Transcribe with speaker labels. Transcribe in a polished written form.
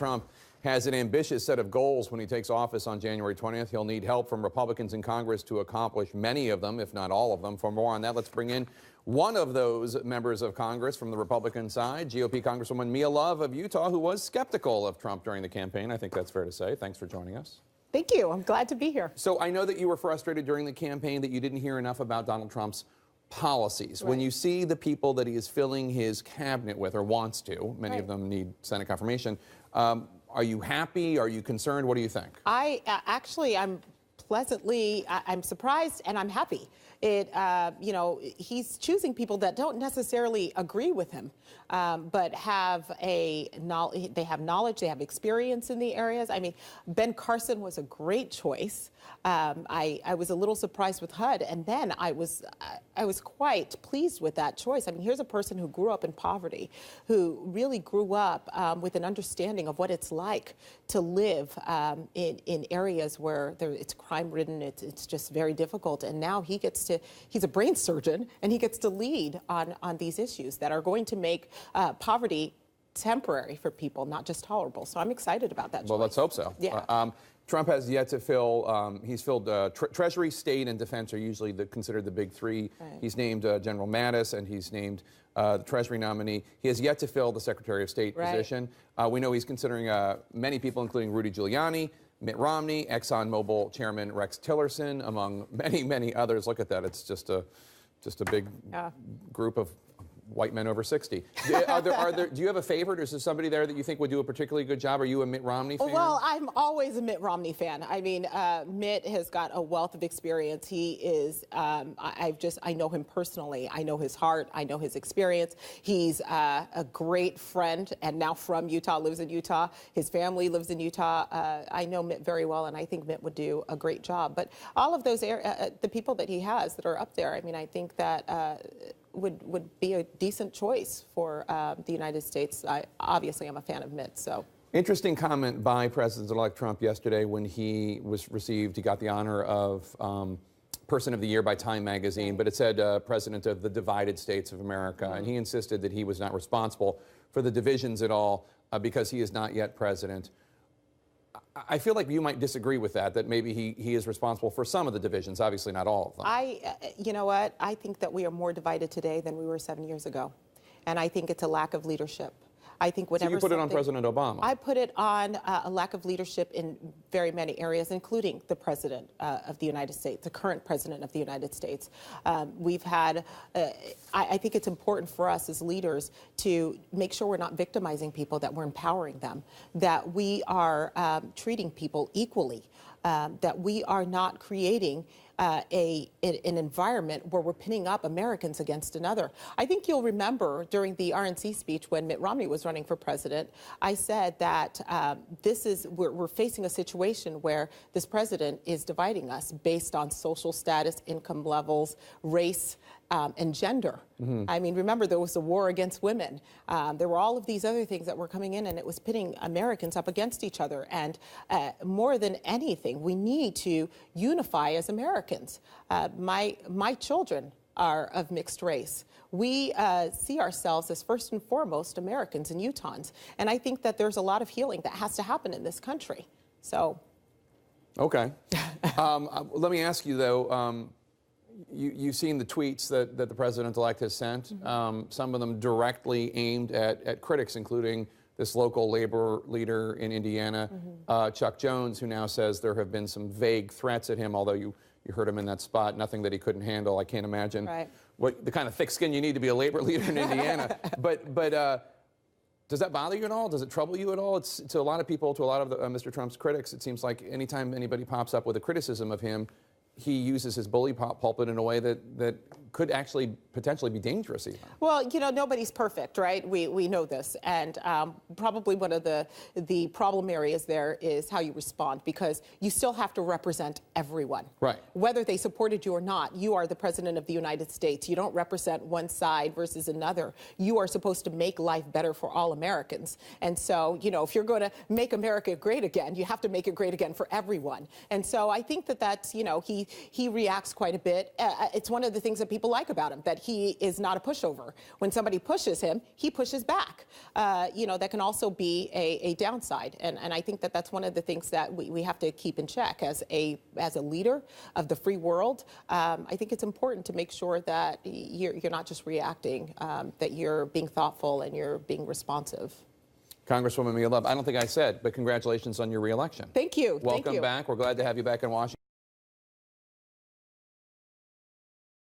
Speaker 1: Trump has an ambitious set of goals when he takes office on January 20th. He'll need help from Republicans in Congress to accomplish many of them, if not all of them. For more on that, let's bring in one of those members of Congress from the Republican side, GOP Congresswoman Mia Love of Utah, who was skeptical of Trump during the campaign. I think that's fair to say. Thanks for joining us.
Speaker 2: Thank you. I'm glad to be here.
Speaker 1: So I know that you were frustrated during the campaign that you didn't hear enough about Donald Trump's policies. Right. When you see the people that he is filling his cabinet with, or wants to, many of them need Senate confirmation, are you happy? Are you concerned? What do you think?
Speaker 2: I'm surprised and I'm happy. He's choosing people that don't necessarily agree with him, but they have knowledge, they have experience in the areas. I mean, Ben Carson was a great choice. I was a little surprised with HUD, and then I was quite pleased with that choice. I mean, here's a person who grew up in poverty, who really grew up with an understanding of what it's like to live in areas where it's crime-ridden, it's just very difficult, and now he's a brain surgeon, and he gets to lead on these issues that are going to make poverty temporary for people, not just tolerable. So I'm excited about that choice.
Speaker 1: Well, let's hope so.
Speaker 2: Yeah.
Speaker 1: Trump has yet to fill, he's filled Treasury, State, and Defense are usually considered the big three. Right. He's named General Mattis, and he's named the Treasury nominee. He has yet to fill the Secretary of State position. We know he's considering many people, including Rudy Giuliani, Mitt Romney, ExxonMobil Chairman Rex Tillerson, among many, many others. Look at that. It's just a big group of white men over 60. Do you have a favorite, or is there somebody there that you think would do a particularly good job? Are you a Mitt Romney fan?
Speaker 2: Well, I'm always a Mitt Romney fan. I mean, Mitt has got a wealth of experience. He is, I know him personally. I know his heart. I know his experience. He's a great friend, and now from Utah, lives in Utah. His family lives in Utah. I know Mitt very well, and I think Mitt would do a great job. But all of those, the people that he has that are up there, I mean, I think that would be a decent choice for the United States. Obviously, I'm a fan of Mitt, so. Interesting
Speaker 1: comment by President-elect Trump yesterday when he got the honor of Person of the Year by Time magazine, but it said President of the Divided States of America, and he insisted that he was not responsible for the divisions at all because he is not yet president. I feel like you might disagree with that maybe he is responsible for some of the divisions, obviously not all of them.
Speaker 2: You know what? I think that we are more divided today than we were 7 years ago. And I think it's a lack of leadership. I think whatever.
Speaker 1: So you put it on President Obama?
Speaker 2: I put it on a lack of leadership in very many areas, including the President of the United States, the current President of the United States. We've had, I think it's important for us as leaders to make sure we're not victimizing people, that we're empowering them, that we are treating people equally, that we are not creating an environment where we're pinning up Americans against another. I think you'll remember during the RNC speech when Mitt Romney was running for president, I said that we're facing a situation where this president is dividing us based on social status, income levels, race, and gender. I mean, remember, there was a war against women. There were all of these other things that were coming in, and it was pitting Americans up against each other. And more than anything, we need to unify as Americans. My children are of mixed race. We see ourselves as first and foremost Americans and Utahns. And I think that there's a lot of healing that has to happen in this country. So.
Speaker 1: Okay. Let me ask you, though, you've seen the tweets that the president-elect has sent, some of them directly aimed at critics, including this local labor leader in Indiana, Chuck Jones, who now says there have been some vague threats at him, although you heard him in that spot, nothing that he couldn't handle. I can't imagine what the kind of thick skin you need to be a labor leader in Indiana. But does that bother you at all? Does it trouble you at all? It's to a lot of people, to a lot of Mr. Trump's critics, it seems like anytime anybody pops up with a criticism of him, he uses his bully pulpit in a way that could actually potentially be dangerous even.
Speaker 2: Well, you know, nobody's perfect, right? We know this. And probably one of the problem areas there is how you respond, because you still have to represent everyone.
Speaker 1: Right.
Speaker 2: Whether they supported you or not, you are the President of the United States. You don't represent one side versus another. You are supposed to make life better for all Americans. And so, you know, if you're going to make America great again, you have to make it great again for everyone. And so I think that that's, you know, he reacts quite a bit. It's one of the things that people people like about him, that he is not a pushover. When somebody pushes him, he pushes back. That can also be a downside. And I think that that's one of the things that we have to keep in check as a leader of the free world. I think it's important to make sure that you're not just reacting, that you're being thoughtful and you're being responsive.
Speaker 1: Congresswoman Mia Love, I don't think I said, but congratulations on your reelection.
Speaker 2: Thank you.
Speaker 1: Welcome
Speaker 2: Thank you.
Speaker 1: back. We're glad to have you back in Washington.